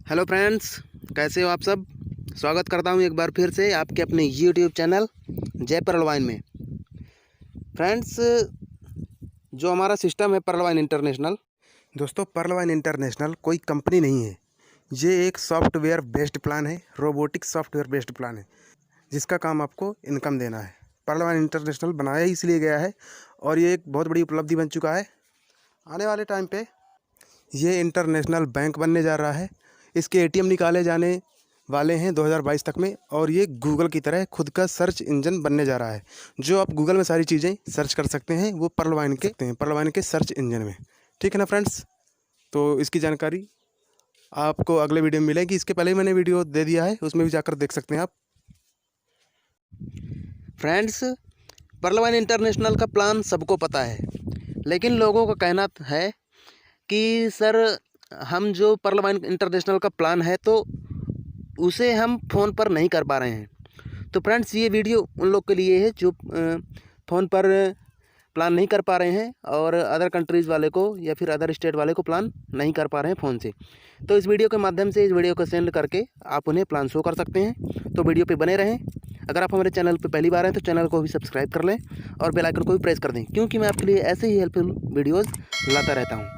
Hello friends, कैसे हो आप सब। स्वागत करता हूं एक बार फिर से आपके अपने यूट्यूब चैनल जय परल वाइन में। फ्रेंड्स, जो हमारा सिस्टम है परल वाइन इंटरनेशनल, दोस्तों परल वाइन इंटरनेशनल कोई कंपनी नहीं है। ये एक सॉफ्टवेयर बेस्ड प्लान है, रोबोटिक सॉफ्टवेयर बेस्ड प्लान है, जिसका काम आपको इनकम देना है। परल वाइन इंटरनेशनल बनाया ही इसलिए गया है और ये एक बहुत बड़ी उपलब्धि बन चुका है। आने वाले टाइम पे ये इंटरनेशनल बैंक बनने जा रहा है। इसके एटीएम निकाले जाने वाले हैं 2022 तक में, और ये गूगल की तरह खुद का सर्च इंजन बनने जा रहा है। जो आप गूगल में सारी चीज़ें सर्च कर सकते हैं वो परल वाइन के सर्च इंजन में। ठीक है ना फ्रेंड्स, तो इसकी जानकारी आपको अगले वीडियो में मिलेगी। इसके पहले ही मैंने वीडियो दे दिया है, उसमें भी जाकर देख सकते हैं आप। फ्रेंड्स, परल वाइन इंटरनेशनल का प्लान सबको पता है, लेकिन लोगों का कहना है कि सर हम जो परल वाइन इंटरनेशनल का प्लान है तो उसे हम फ़ोन पर नहीं कर पा रहे हैं। तो फ्रेंड्स, ये वीडियो उन लोग के लिए है जो फ़ोन पर प्लान नहीं कर पा रहे हैं और अदर कंट्रीज़ वाले को या फिर अदर स्टेट वाले को प्लान नहीं कर पा रहे हैं फ़ोन से। तो इस वीडियो के माध्यम से इस वीडियो को सेंड करके आप उन्हें प्लान शो कर सकते हैं। तो वीडियो पे बने रहें। अगर आप हमारे चैनल पे पहली बार हैं तो चैनल को भी सब्सक्राइब कर लें और बेल आइकन को भी प्रेस कर दें, क्योंकि मैं आपके लिए ऐसे ही हेल्पफुल वीडियोज़ लाता रहता हूँ।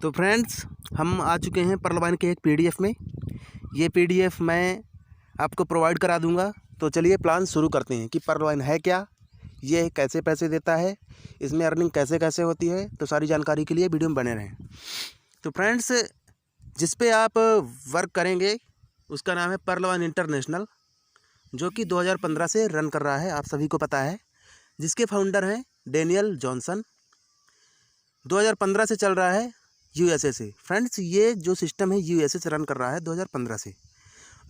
तो फ्रेंड्स, हम आ चुके हैं परल वाइन के एक PDF में। ये PDF मैं आपको प्रोवाइड करा दूंगा। तो चलिए प्लान शुरू करते हैं कि परल वाइन है क्या, ये कैसे पैसे देता है, इसमें अर्निंग कैसे कैसे होती है। तो सारी जानकारी के लिए वीडियो में बने रहें। तो फ्रेंड्स, जिस पे आप वर्क करेंगे उसका नाम है परल वाइन इंटरनेशनल, जो कि 2015 से रन कर रहा है, आप सभी को पता है। जिसके फाउंडर हैं डेनियल जॉनसन। 2015 से चल रहा है USA से। फ्रेंड्स, ये जो सिस्टम है USA से रन कर रहा है 2015 से।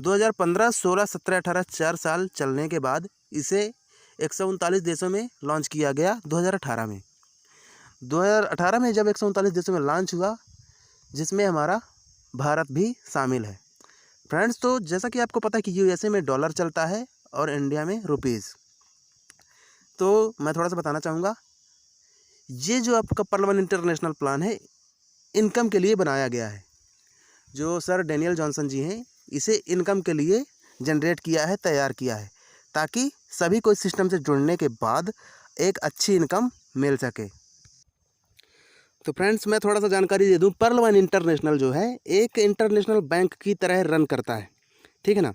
2015, 16, 17, 18 4 साल चलने के बाद इसे 139 देशों में लॉन्च किया गया 2018 में। 2018 में जब 139 देशों में लॉन्च हुआ, जिसमें हमारा भारत भी शामिल है। फ्रेंड्स, तो जैसा कि आपको पता है कि USA में डॉलर चलता है और इंडिया में रुपीज़। तो मैं थोड़ा सा बताना चाहूँगा, ये जो आपका परल वाइन इंटरनेशनल प्लान है इनकम के लिए बनाया गया है। जो सर डेनियल जॉनसन जी हैं, इसे इनकम के लिए जनरेट किया है, तैयार किया है, ताकि सभी को इस सिस्टम से जुड़ने के बाद एक अच्छी इनकम मिल सके। तो फ्रेंड्स, मैं थोड़ा सा जानकारी दे दूं। परल वाइन इंटरनेशनल जो है एक इंटरनेशनल बैंक की तरह रन करता है, ठीक है ना,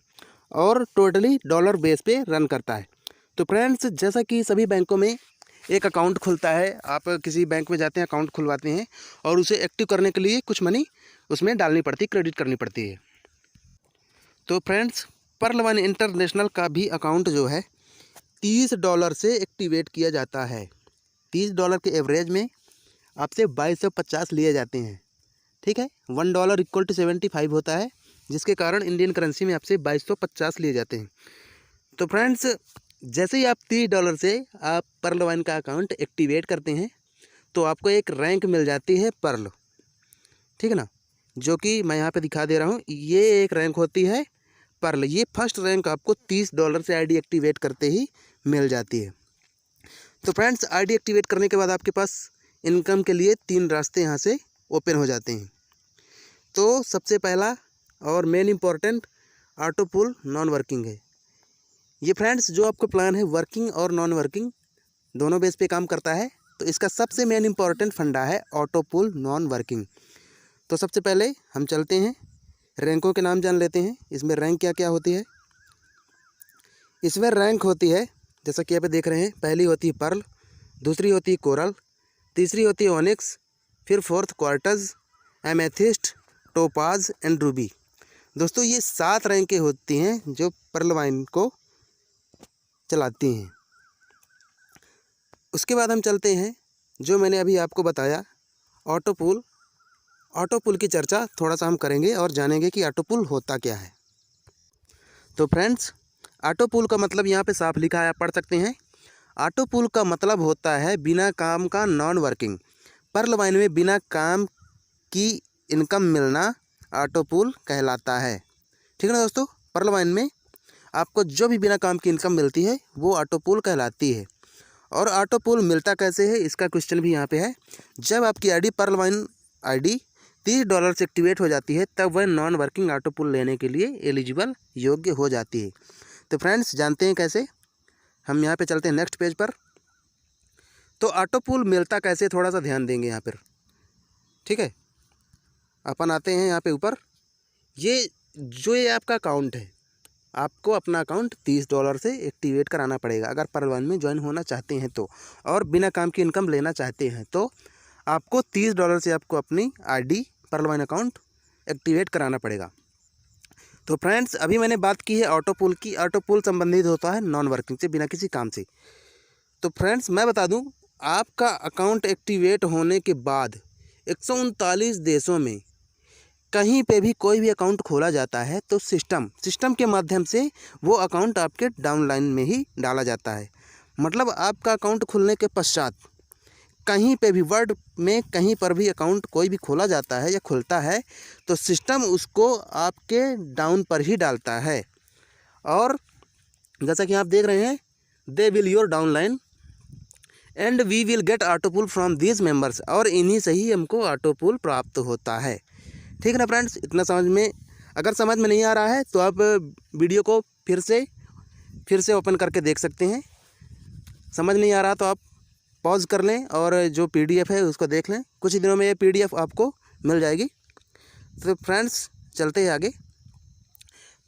और टोटली डॉलर बेस पे रन करता है। तो फ्रेंड्स, जैसा कि सभी बैंकों में एक अकाउंट खुलता है, आप किसी बैंक में जाते हैं, अकाउंट खुलवाते हैं और उसे एक्टिव करने के लिए कुछ मनी उसमें डालनी पड़ती है, क्रेडिट करनी पड़ती है। तो फ्रेंड्स, परल वाइन इंटरनेशनल का भी अकाउंट जो है $30 से एक्टिवेट किया जाता है। $30 के एवरेज में आपसे 2250 लिए जाते हैं, ठीक है। $1 इक्वल टू 75 होता है, जिसके कारण इंडियन करेंसी में आपसे 2250 लिए जाते हैं। तो फ्रेंड्स, जैसे ही आप $30 से आप परल वाइन का अकाउंट एक्टिवेट करते हैं तो आपको एक रैंक मिल जाती है परल, ठीक है ना, जो कि मैं यहाँ पे दिखा दे रहा हूँ। ये एक रैंक होती है परल। ये फर्स्ट रैंक आपको $30 से ID एक्टिवेट करते ही मिल जाती है। तो फ्रेंड्स, ID एक्टिवेट करने के बाद आपके पास इनकम के लिए 3 रास्ते यहाँ से ओपन हो जाते हैं। तो सबसे पहला और मेन इम्पॉर्टेंट ऑटो पुल नॉन वर्किंग है। ये फ्रेंड्स, जो आपको प्लान है वर्किंग और नॉन वर्किंग दोनों बेस पे काम करता है। तो इसका सबसे मेन इम्पॉर्टेंट फंडा है ऑटो पुल नॉन वर्किंग। तो सबसे पहले हम चलते हैं, रैंकों के नाम जान लेते हैं। इसमें रैंक क्या क्या होती है। इसमें रैंक होती है, जैसा कि यहाँ पे देख रहे हैं, पहली होती है पर्ल, दूसरी होती है कोरल, तीसरी होती है ओनिक्स, फिर fourth quartz, amethyst, topaz and Ruby. दोस्तों, ये 7 रैंकें होती हैं जो परल वाइन को चलाती हैं। उसके बाद हम चलते हैं, जो मैंने अभी आपको बताया, ऑटो पुल। ऑटो पुल की चर्चा थोड़ा सा हम करेंगे और जानेंगे कि ऑटो पुल होता क्या है। तो फ्रेंड्स, ऑटो पुल का मतलब यहाँ पे साफ लिखा है, आप पढ़ सकते हैं। ऑटो पुल का मतलब होता है बिना काम का नॉन वर्किंग। परल वाइन में बिना काम की इनकम मिलना ऑटो पुल कहलाता है, ठीक है ना दोस्तों। परल वाइन में आपको जो भी बिना काम की इनकम मिलती है वो ऑटो पुल कहलाती है। और ऑटो पुल मिलता कैसे है, इसका क्वेश्चन भी यहाँ पे है। जब आपकी ID परल वाइन ID $30 से एक्टिवेट हो जाती है, तब वह नॉन वर्किंग ऑटो पुल लेने के लिए एलिजिबल योग्य हो जाती है। तो फ्रेंड्स जानते हैं कैसे। हम यहाँ पे चलते हैं नेक्स्ट पेज पर। तो ऑटो पुल मिलता कैसे, थोड़ा सा ध्यान देंगे यहाँ पर, ठीक है। अपन आते हैं यहाँ पे ऊपर। ये आपका अकाउंट है, आपको अपना अकाउंट $30 से एक्टिवेट कराना पड़ेगा अगर परल में ज्वाइन होना चाहते हैं तो, और बिना काम की इनकम लेना चाहते हैं तो आपको $30 से आपको अपनी आईडी परल अकाउंट एक्टिवेट कराना पड़ेगा। तो फ्रेंड्स अभी मैंने बात की है ऑटो पुल की। ऑटो पुल संबंधित होता है नॉन वर्किंग से, बिना किसी काम से। तो फ्रेंड्स मैं बता दूं, आपका अकाउंट एक्टिवेट होने के बाद 139 देशों में कहीं पे भी कोई भी अकाउंट खोला जाता है तो सिस्टम के माध्यम से वो अकाउंट आपके डाउनलाइन में ही डाला जाता है। मतलब आपका अकाउंट खुलने के पश्चात कहीं पे भी वर्ल्ड में कहीं पर भी अकाउंट कोई भी खोला जाता है या खुलता है तो सिस्टम उसको आपके डाउन पर ही डालता है। और जैसा कि आप देख रहे हैं, they will your downline and we will get auto pull from these members, और इन्हीं से ही हमको ऑटो पुल प्राप्त होता है। ठीक है ना फ्रेंड्स, इतना समझ में। अगर समझ में नहीं आ रहा है तो आप वीडियो को फिर से ओपन करके देख सकते हैं। समझ नहीं आ रहा तो आप पॉज कर लें और जो पीडीएफ है उसको देख लें। कुछ ही दिनों में ये पीडीएफ आपको मिल जाएगी। तो फ्रेंड्स चलते हैं आगे।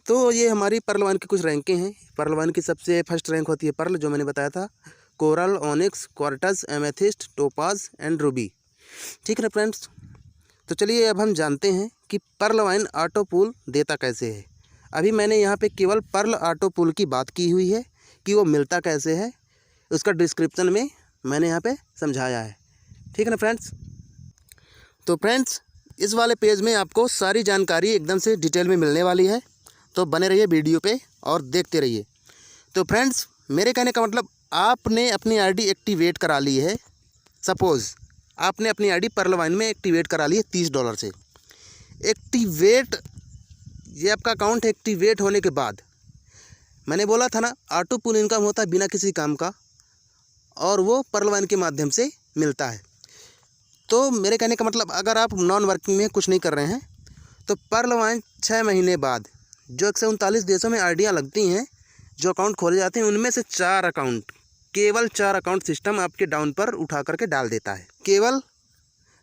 तो ये हमारी पर्ल 1 की कुछ रैंकें हैं। पर्ल 1 की सबसे फर्स्ट रैंक होती है पर्ल, जो मैंने बताया था, coral, onyx, quartz, amethyst, topaz and Ruby. ठीक है ना फ्रेंड्स। तो चलिए अब हम जानते हैं कि पर्ल 1 ऑटो पुल देता कैसे है। अभी मैंने यहाँ पे केवल पर्ल ऑटो पुल की बात की हुई है कि वो मिलता कैसे है, उसका डिस्क्रिप्शन में मैंने यहाँ पे समझाया है। ठीक है ना फ्रेंड्स। तो फ्रेंड्स इस वाले पेज में आपको सारी जानकारी एकदम से डिटेल में मिलने वाली है, तो बने रहिए वीडियो पे और देखते रहिए। तो फ्रेंड्स मेरे कहने का मतलब, आपने अपनी आईडी एक्टिवेट करा ली है। सपोज़ आपने अपनी आईडी पर्ल 1 में एक्टिवेट करा ली है $30 से। ये आपका अकाउंट एक्टिवेट होने के बाद, मैंने बोला था ना ऑटो पुल इनकम होता है बिना किसी काम का, और वो पर्ल 1 के माध्यम से मिलता है। तो मेरे कहने का मतलब, अगर आप नॉन वर्किंग में कुछ नहीं कर रहे हैं तो पर्ल 1 6 महीने बाद जो 139 देशों में आईडियाँ लगती हैं, जो अकाउंट खोले जाते हैं, उनमें से केवल 4 अकाउंट सिस्टम आपके डाउन पर उठा करके डाल देता है। केवल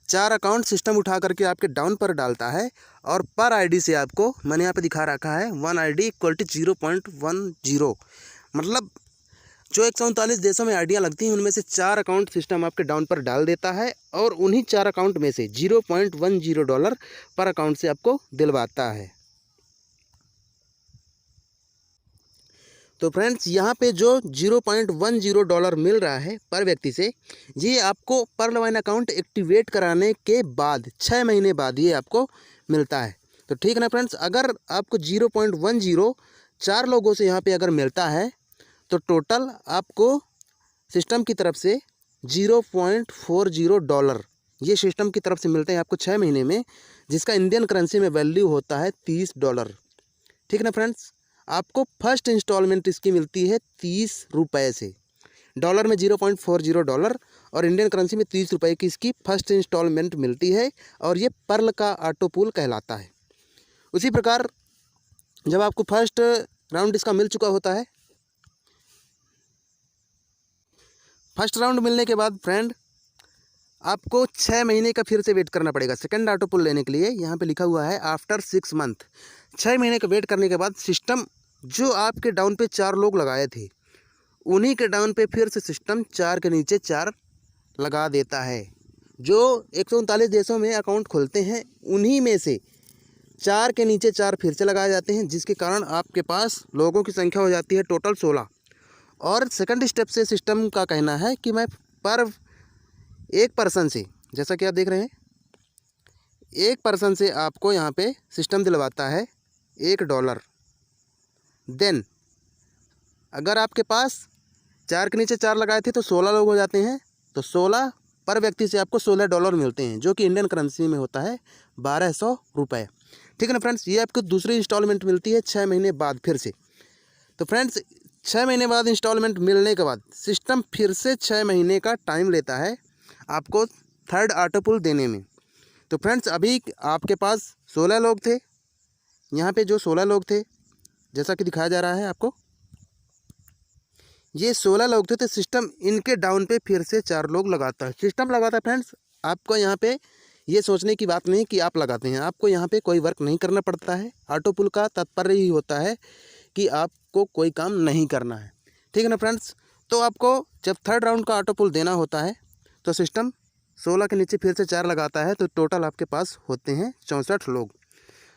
4 अकाउंट सिस्टम उठा करके आपके डाउन पर डालता है, और पर आईडी से आपको मैंने यहाँ पे दिखा रखा है 1 ID = 0.10। मतलब जो 139 देशों में आईडियाँ लगती हैं उनमें से 4 अकाउंट सिस्टम आपके डाउन पर डाल देता है, और उन्हीं 4 अकाउंट में से $0.10 पर अकाउंट से आपको दिलवाता है। तो फ्रेंड्स यहाँ पे जो $0.10 मिल रहा है पर व्यक्ति से, ये आपको पर्ल 1 अकाउंट एक्टिवेट कराने के बाद 6 महीने बाद ये आपको मिलता है। तो ठीक है ना फ्रेंड्स। अगर आपको 0.10 4 लोगों से यहाँ पे अगर मिलता है तो टोटल आपको सिस्टम की तरफ से $0.40 ये सिस्टम की तरफ से मिलते हैं आपको 6 महीने में, जिसका इंडियन करेंसी में वैल्यू होता है $30। ठीक है ना फ्रेंड्स। आपको फर्स्ट इंस्टॉलमेंट इसकी मिलती है ₹30 से। डॉलर में $0.40 और इंडियन करेंसी में ₹30 की इसकी फर्स्ट इंस्टॉलमेंट मिलती है, और ये पर्ल का ऑटो पुल कहलाता है। उसी प्रकार जब आपको फर्स्ट राउंड इसका मिल चुका होता है, फर्स्ट राउंड मिलने के बाद फ्रेंड आपको 6 महीने का फिर से वेट करना पड़ेगा सेकंड ऑटो पुल लेने के लिए। यहाँ पे लिखा हुआ है आफ्टर 6 मंथ। 6 महीने का वेट करने के बाद सिस्टम जो आपके डाउन पे 4 लोग लगाए थे, उन्हीं के डाउन पे फिर से सिस्टम 4 के नीचे 4 लगा देता है। जो 139 देशों में अकाउंट खोलते हैं उन्हीं में से 4 के नीचे 4 फिर से लगाए जाते हैं, जिसके कारण आपके पास लोगों की संख्या हो जाती है टोटल 16। और सेकंड स्टेप से सिस्टम का कहना है कि मैं पर एक पर्सन से, जैसा कि आप देख रहे हैं, एक पर्सन से आपको यहाँ पे सिस्टम दिलवाता है $1। देन अगर आपके पास 4 के नीचे 4 लगाए थे तो 16 लोग हो जाते हैं, तो 16 पर व्यक्ति से आपको $16 मिलते हैं, जो कि इंडियन करेंसी में होता है ₹1200। ठीक है ना फ्रेंड्स। ये आपको दूसरी इंस्टॉलमेंट मिलती है 6 महीने बाद फिर से। तो फ्रेंड्स 6 महीने बाद इंस्टॉलमेंट मिलने के बाद सिस्टम फिर से 6 महीने का टाइम लेता है आपको थर्ड ऑटो पुल देने में। तो फ्रेंड्स अभी आपके पास 16 लोग थे, यहाँ पे जो 16 लोग थे जैसा कि दिखाया जा रहा है आपको, ये 16 लोग थे, तो सिस्टम इनके डाउन पे फिर से 4 लोग लगाता है। सिस्टम लगाता है फ्रेंड्स, आपको यहाँ पे ये सोचने की बात नहीं कि आप लगाते हैं, आपको यहाँ पे कोई वर्क नहीं करना पड़ता है। ऑटो पुल का तात्पर्य ही होता है कि आपको कोई काम नहीं करना है, ठीक है ना फ्रेंड्स। तो आपको जब थर्ड राउंड का ऑटो पुल देना होता है तो सिस्टम 16 के नीचे फिर से 4 लगाता है, तो टोटल आपके पास होते हैं 64 लोग।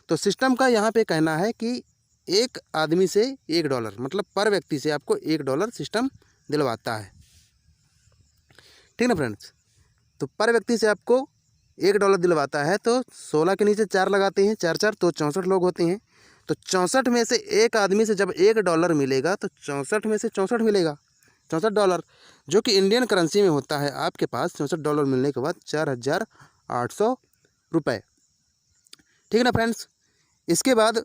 तो सिस्टम का यहाँ पे कहना है कि एक आदमी से $1, मतलब पर व्यक्ति से आपको $1 सिस्टम दिलवाता है, ठीक ना फ्रेंड्स। तो पर व्यक्ति से आपको $1 दिलवाता है, तो 16 के नीचे 4 लगाते हैं, 4 4 तो 64 लोग होते हैं। तो 64 में से एक आदमी से जब $1 मिलेगा तो 64 में से 64 मिलेगा, $64, जो कि इंडियन करेंसी में होता है आपके पास $64 मिलने के बाद 4800 रुपये, ठीक है ना फ्रेंड्स। इसके बाद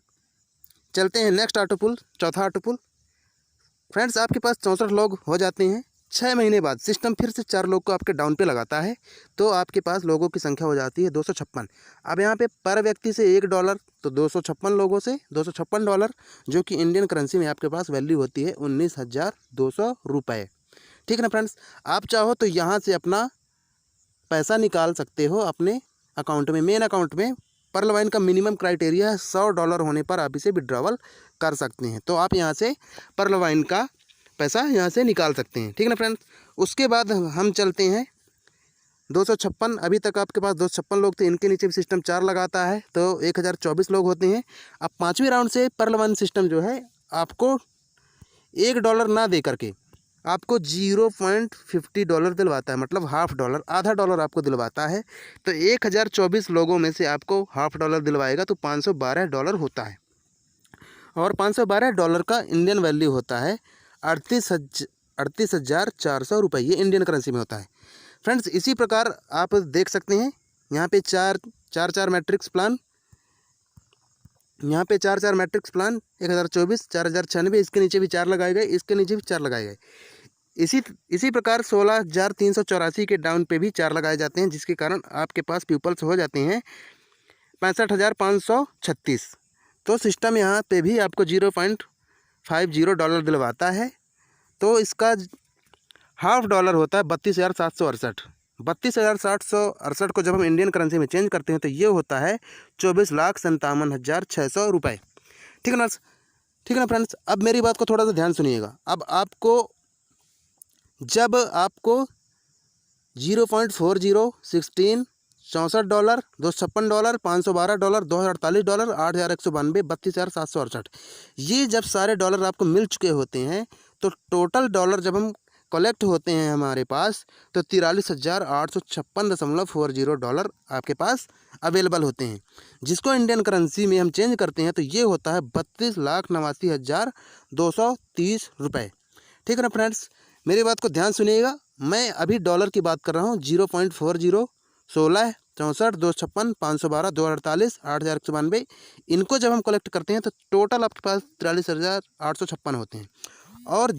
चलते हैं नेक्स्ट ऑटो पुल, चौथा ऑटो पुल। फ्रेंड्स आपके पास 64 लोग हो जाते हैं, 6 महीने बाद सिस्टम फिर से 4 लोग को आपके डाउन पे लगाता है, तो आपके पास लोगों की संख्या हो जाती है 256। अब यहाँ पे पर व्यक्ति से $1, तो 256 लोगों से $256, जो कि इंडियन करेंसी में आपके पास वैल्यू होती है 19,200 रुपये, ठीक है ना फ्रेंड्स। आप चाहो तो यहाँ से अपना पैसा निकाल सकते हो अपने अकाउंट में, मेन अकाउंट में। पर्ल वाइन का मिनिमम क्राइटेरिया है $100 होने पर आप इसे विड्रॉवल कर सकते हैं, तो आप यहाँ से पर्ल वाइन का पैसा यहाँ से निकाल सकते हैं, ठीक है ना फ्रेंड्स। उसके बाद हम चलते हैं 256, अभी तक आपके पास 256 लोग थे, इनके नीचे भी सिस्टम 4 लगाता है, तो 1024 लोग होते हैं। अब 5वें राउंड से पर्ल वाइन सिस्टम जो है आपको $1 ना दे करके आपको $0.50 दिलवाता है, मतलब $0.5, आधा डॉलर आपको दिलवाता है। तो 1024 लोगों में से आपको $0.5 दिलवाएगा, तो $512 होता है, और $512 का इंडियन वैल्यू होता है 38,400 रुपये, ये इंडियन करेंसी में होता है फ्रेंड्स। इसी प्रकार आप देख सकते हैं यहाँ पे चार मैट्रिक्स प्लान, यहाँ पे 4 मैट्रिक्स प्लान 1024, 4096, इसके नीचे भी 4 लगाए गए, इसके नीचे भी 4 लगाए गए। इसी प्रकार 16,384 के डाउन पे भी 4 लगाए जाते हैं, जिसके कारण आपके पास पीपल्स हो जाते हैं 65,536। तो सिस्टम यहाँ पे भी आपको $0.50 दिलवाता है, तो इसका $0.5 होता है 32,768। 32,768 को जब हम इंडियन करेंसी में चेंज करते हैं तो ये होता है 24,57,600 रुपये, ठीक है ना, ठीक है ना फ्रेंड्स। अब मेरी बात को थोड़ा सा ध्यान सुनिएगा। अब आपको जब आपको 0.4016 $64, $256, $512, $2,048, $8,192, 32,768, ये जब सारे डॉलर आपको मिल चुके होते हैं, तो टोटल डॉलर जब हम कलेक्ट होते हैं हमारे पास, तो 43,856.40 डॉलर आपके पास अवेलेबल होते हैं, जिसको इंडियन करेंसी में हम चेंज करते हैं तो ये होता है 32,89,230 रुपये, ठीक है ना फ्रेंड्स। मेरी बात को ध्यान सुनिएगा, मैं अभी डॉलर की बात कर रहा हूँ। 0.40, 16, 64, 256, 512, 2,048, 8,192, इनको जब हम कलेक्ट करते हैं तो टोटल आपके पास 43,856 होते हैं। और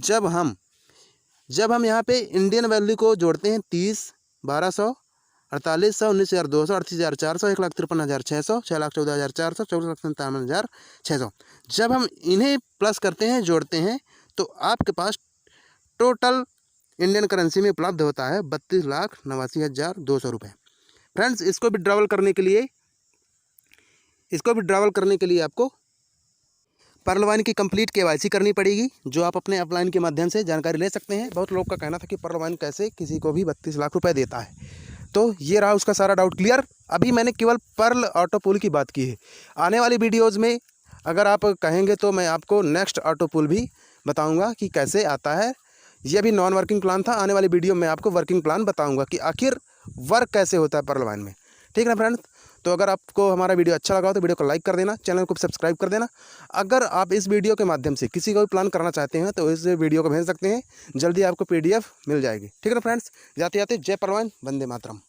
जब हम यहाँ पे इंडियन वैल्यू को जोड़ते हैं 30, 1200, 4800, 19,200, 38,400, 1,53,600, 6,14,400, 24,57,600, जब हम इन्हें प्लस करते हैं, जोड़ते हैं, तो आपके पास टोटल इंडियन करेंसी में उपलब्ध होता है 32,89,200 रुपये। फ्रेंड्स इसको विड्रॉवल करने के लिए आपको पर्ल वाइन की कंप्लीट KYC करनी पड़ेगी, जो आप अपने अपलाइन के माध्यम से जानकारी ले सकते हैं। बहुत लोग का कहना था कि पर्ल वाइन कैसे किसी को भी 32 लाख रुपए देता है, तो ये रहा उसका सारा डाउट क्लियर। अभी मैंने केवल पर्ल ऑटो पुल की बात की है। आने वाली वीडियोज़ में अगर आप कहेंगे तो मैं आपको नेक्स्ट ऑटो पुल भी बताऊँगा कि कैसे आता है। ये भी नॉन वर्किंग प्लान था, आने वाली वीडियो में आपको वर्किंग प्लान बताऊंगा कि आखिर वर्क कैसे होता है पर्ल वाइन में, ठीक है ना फ्रेंड्स। तो अगर आपको हमारा वीडियो अच्छा लगा हो तो वीडियो को लाइक कर देना, चैनल को सब्सक्राइब कर देना। अगर आप इस वीडियो के माध्यम से किसी को भी प्लान करना चाहते हैं तो इस वीडियो को भेज सकते हैं, जल्दी आपको PDF मिल जाएगी, ठीक है ना फ्रेंड्स। जाते जाते जय पर्ल वाइन, वंदे मातरम।